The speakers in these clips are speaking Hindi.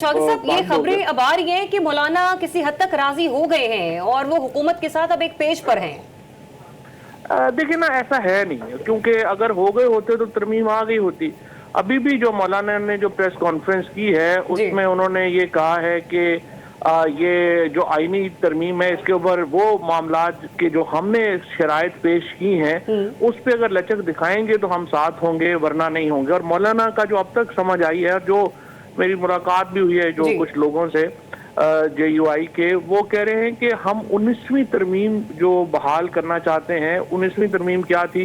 चौधरी साहब, ये खबरें अब आ रही हैं कि मौलाना किसी हद तक राजी हो गए हैं और वो हुकूमत के साथ अब एक पेज पर हैं। देखिए ना, ऐसा है नहीं, क्योंकि अगर हो गए होते तो तरमीम आ गई होती। अभी भी जो मौलाना ने जो प्रेस कॉन्फ्रेंस की है उसमें उन्होंने ये कहा है कि ये जो आईनी तरमीम है इसके ऊपर वो मामलात के जो हमने शराइत पेश की हैं उस पर अगर लचक दिखाएंगे तो हम साथ होंगे, वरना नहीं होंगे। और मौलाना का जो अब तक समझ आई है, जो मेरी मुलाकात भी हुई है जो कुछ लोगों से JUI के, वो कह रहे हैं कि हम 19वीं तरमीम जो बहाल करना चाहते हैं। 19वीं तरमीम क्या थी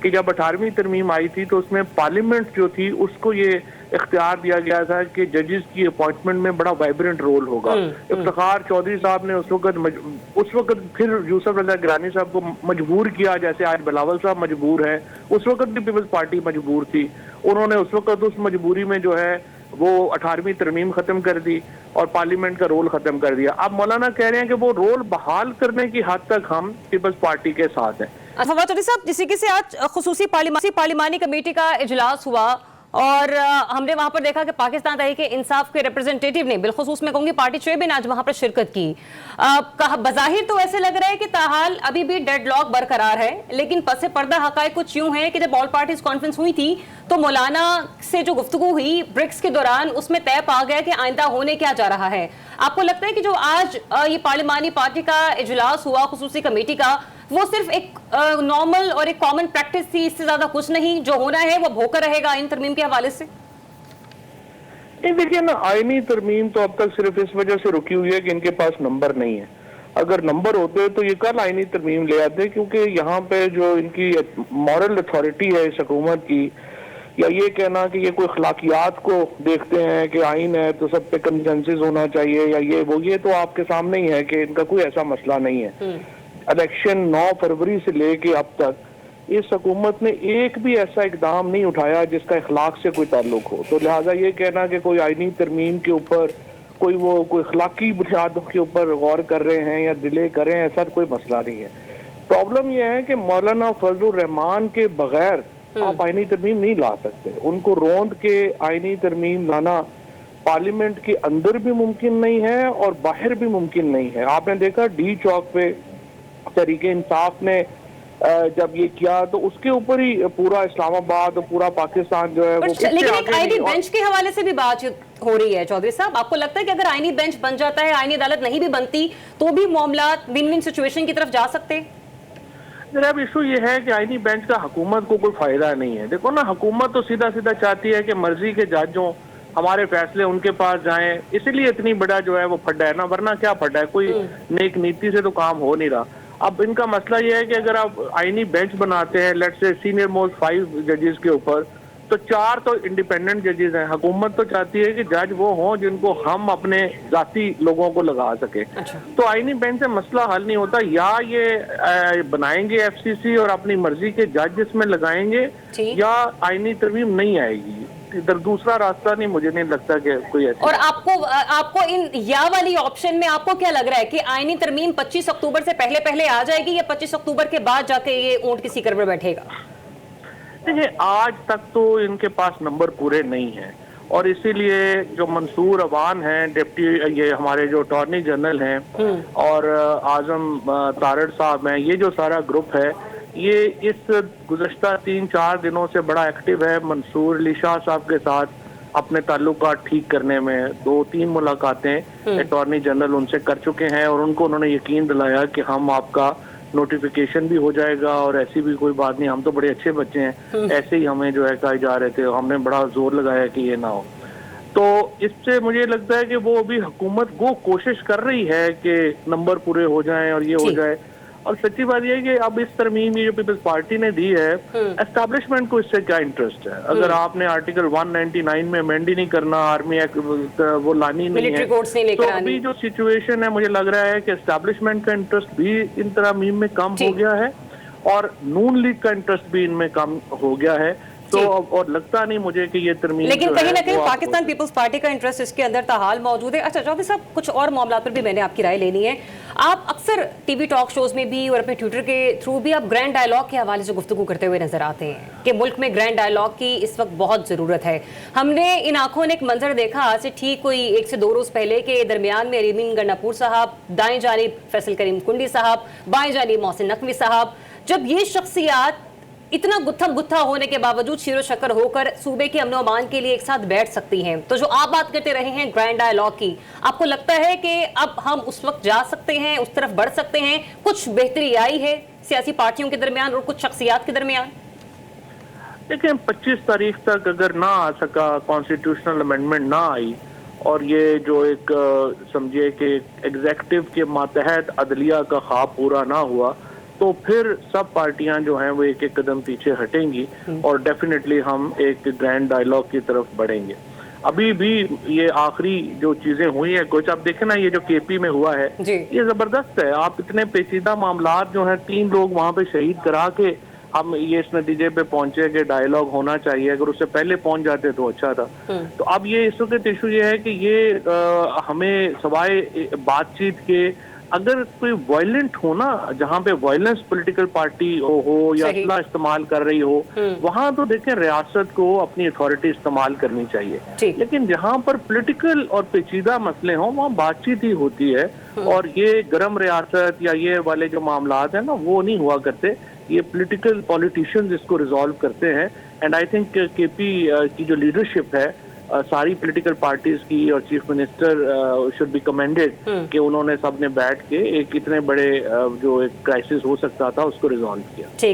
कि जब 18वीं तरमीम आई थी तो उसमें पार्लियामेंट जो थी उसको ये इख्तियार दिया गया था कि जजेस की अपॉइंटमेंट में बड़ा वाइब्रेंट रोल होगा। इफ्तिखार चौधरी साहब ने उस वक्त फिर यूसुफ रजा गिलानी साहब को मजबूर किया, जैसे आज बिलावल साहब मजबूर है। उस वक्त भी पीपल्स पार्टी मजबूर थी, उन्होंने उस वक्त उस मजबूरी में जो है वो 18वीं तरमीम खत्म कर दी और पार्लियामेंट का रोल खत्म कर दिया। अब मौलाना कह रहे हैं कि वो रोल बहाल करने की हद तक हम पीपल्स पार्टी के साथ हैं। फवाद चौधरी साहब, जिस तरीके से आज खुसूसी पार्लिमानी कमेटी का इजलास हुआ और हमने वहां पर देखा कि पाकिस्तान तहरीक इंसाफ के रिप्रेजेंटेटिव ने, बिलखुसूस में कहूंगी पार्टी चेयरमैन, आज वहां पर शिरकत की। बज़ाहिर तो ऐसे लग रहा है कि ताहाल अभी भी डेडलॉक बरकरार है, लेकिन पसे पर्दा हकायक कुछ यूं है कि जब ऑल पार्टीज कॉन्फ्रेंस हुई थी तो मौलाना से जो गुफ्तगू हुई ब्रिक्स के दौरान, उसमें तय पा गया कि आइंदा होने क्या जा रहा है। आपको लगता है कि जो आज ये पार्लिमानी पार्टी का इजलास हुआ खुसूसी कमेटी का, वो सिर्फ एक नॉर्मल और एक कॉमन प्रैक्टिस थी, इससे ज्यादा कुछ नहीं, जो होना है वो भोकर रहेगा इन तरमीम के हवाले से? देखिए ना, आईनी तरमीम तो अब तक सिर्फ इस वजह से रुकी हुई है कि इनके पास नंबर नहीं है। अगर नंबर होते तो ये कल आईनी तरमीम ले आते, क्योंकि यहाँ पे जो इनकी मॉरल अथॉरिटी है इस हुकूमत की, या ये कहना कि ये कोई अखलाकियात को देखते हैं कि आइन है तो सब पे कंसेंसस होना चाहिए या ये तो आपके सामने ही है कि इनका कोई ऐसा मसला नहीं है। इलेक्शन 9 फरवरी से लेके अब तक इस हुकूमत ने एक भी ऐसा इकदाम नहीं उठाया जिसका इखलाक से कोई ताल्लुक हो। तो लिहाजा ये कहना कि कोई आईनी तरमीम के ऊपर कोई अखलाकी बुनियादों के ऊपर गौर कर रहे हैं या डिले कर रहे हैं, ऐसा कोई मसला नहीं है। प्रॉब्लम यह है कि मौलाना फजलुर रहमान के बगैर आप आईनी तरमीम नहीं ला सकते। उनको रोंद के आईनी तरमीम लाना पार्लियामेंट के अंदर भी मुमकिन नहीं है और बाहर भी मुमकिन नहीं है। आपने देखा डी चौक पे तहरीक इंसाफ ने जब ये किया तो उसके ऊपर ही पूरा इस्लामाबाद और पूरा पाकिस्तान जो है वो, लेकिन एक आईनी बेंच के हवाले से भी बात हो रही है। चौधरी साहब, आपको लगता है कि अगर आईनी बेंच बन जाता है, आईनी अदालत नहीं भी बनती, तो भी मामला विन विन सिचुएशन की तरफ जा सकते? अब इशू ये है कि आईनी बेंच का हुकूमत को कोई फायदा नहीं है। देखो ना, हुकूमत तो सीधा सीधा चाहती है कि मर्जी के जजों हमारे फैसले उनके पास जाएं, इसीलिए इतनी बड़ा जो है वो फड्डा है ना, वरना क्या फड्डा है, कोई नेक नीति से तो काम हो नहीं रहा। अब इनका मसला ये है कि अगर आप आईनी बेंच बनाते हैं लेट्स से सीनियर मोस्ट 5 जजेस के ऊपर, तो 4 तो इंडिपेंडेंट जजेस हैं। हुकूमत तो चाहती है कि जज वो हों जिनको हम अपने जाती लोगों को लगा सके। तो आईनी बेंच से मसला हल नहीं होता। या ये बनाएंगे FCC और अपनी मर्जी के जज इसमें लगाएंगे, या आईनी तरमीम नहीं आएगी। इधर दूसरा रास्ता नहीं, मुझे नहीं लगता कि कोई ऐसा। और आपको इन या वाली ऑप्शन में आपको क्या लग रहा है कि आईनी तरमीम 25 अक्टूबर से पहले आ जाएगी या 25 अक्टूबर के बाद जाके ये ऊंट की सीकर पर बैठेगा? देखिए, आज तक तो इनके पास नंबर पूरे नहीं है और इसीलिए जो मंसूर अवान हैं, डिप्टी ये हमारे जो अटॉर्नी जनरल हैं और आजम तारड़ साहब हैं, ये जो सारा ग्रुप है ये इस गुज़श्ता 3-4 दिनों से बड़ा एक्टिव है मंसूर अली शाह साहब के साथ अपने ताल्लुकात ठीक करने में। 2-3 मुलाकातें अटॉर्नी जनरल उनसे कर चुके हैं और उन्होंने यकीन दिलाया कि हम आपका नोटिफिकेशन भी हो जाएगा और ऐसी भी कोई बात नहीं, हम तो बड़े अच्छे बच्चे हैं, ऐसे ही हमें जो है कहा जा रहे थे, हमने बड़ा जोर लगाया कि ये ना हो। तो इससे मुझे लगता है कि वो अभी हुकूमत वो कोशिश कर रही है कि नंबर पूरे हो जाएं और ये हो जाए। और सच्ची बात यह है कि अब इस तरमीम जो पीपल्स पार्टी ने दी है, एस्टैब्लिशमेंट को इससे क्या इंटरेस्ट है? अगर आपने आर्टिकल 199 में अमेंड ही नहीं करना, आर्मी एक्ट वो लानी नहीं है, तो अभी जो सिचुएशन है मुझे लग रहा है कि एस्टैब्लिशमेंट का इंटरेस्ट भी इन तरमीम में कम हो गया है और नून लीग का इंटरेस्ट भी इनमें कम हो गया है। तो और लगता नहीं मुझे कि ये तरमीम लेकिन जो कहीं है ना कहीं वो पाकिस्तान पीपल्स पार्टी का इंटरेस्ट इसके अंदर ताहाल मौजूद है। अच्छा चौधरी साहब, कुछ और मामला पर भी मैंने आपकी राय लेनी है। आप अक्सर टीवी टॉक शोज में भी और अपने ट्विटर के थ्रू भी आप ग्रैंड डायलॉग के हवाले से गुफ्तगू करते हुए नजर आते हैं कि मुल्क में ग्रैंड डायलॉग की इस वक्त बहुत जरूरत है। हमने इन आंखों ने एक मंजर देखा आज से ठीक कोई 1 से 2 रोज पहले के दरमियान में अलीमीन गन्नापुर साहब, दाएं जानिब फैसल करीम कुंडी साहब, बाएं जानिब मोहसिन नकवी साहब, जब ये शख्सियात इतना गुत्थम गुत्था होने के बावजूद शीरो शक्कर होकर सूबे के अमन अमान के लिए एक साथ बैठ सकती हैं, तो जो आप बात करते रहे हैं ग्रैंड डायलॉग की, आपको लगता है कि अब हम उस वक्त जा सकते हैं, उस तरफ बढ़ सकते हैं, कुछ बेहतरी आई है सियासी पार्टियों के दरमियान और कुछ शख्सियात के दरमियान? देखिए 25 तारीख तक अगर ना आ सका, कॉन्स्टिट्यूशनल अमेंडमेंट ना आई और ये जो एक समझिए कि एग्जेक्टिव के मातहत अदलिया का ख्वाब पूरा ना हुआ, तो फिर सब पार्टियां जो हैं वो एक एक कदम पीछे हटेंगी और डेफिनेटली हम एक ग्रैंड डायलॉग की तरफ बढ़ेंगे। अभी भी ये आखिरी जो चीजें हुई है कुछ, आप देखें ना, ये जो केपी में हुआ है ये जबरदस्त है। आप इतने पेचीदा मामलात जो हैं, 3 लोग वहां पे शहीद करा के हम ये इस नतीजे पे पहुंचे कि डायलॉग होना चाहिए, अगर उससे पहले पहुंच जाते तो अच्छा था। तो अब ये इस वक्त इशू ये है कि ये हमें सवाए बातचीत के अगर कोई वायलेंट हो ना, जहाँ पे वायलेंस पॉलिटिकल पार्टी हो या असला इस्तेमाल कर रही हो, वहां तो देखें रियासत को अपनी अथॉरिटी इस्तेमाल करनी चाहिए। लेकिन जहाँ पर पॉलिटिकल और पेचीदा मसले हों वहाँ बातचीत ही होती है और ये गरम रियासत या ये वाले जो मामलात है ना वो नहीं हुआ करते, ये पॉलिटिकल पॉलिटिशियंस इसको रिजॉल्व करते हैं। एंड आई थिंक केपी की जो लीडरशिप है सारी पॉलिटिकल पार्टीज की और chief minister should be commended कि उन्होंने सबने बैठ के एक इतने बड़े जो एक क्राइसिस हो सकता था उसको रिजॉल्व किया।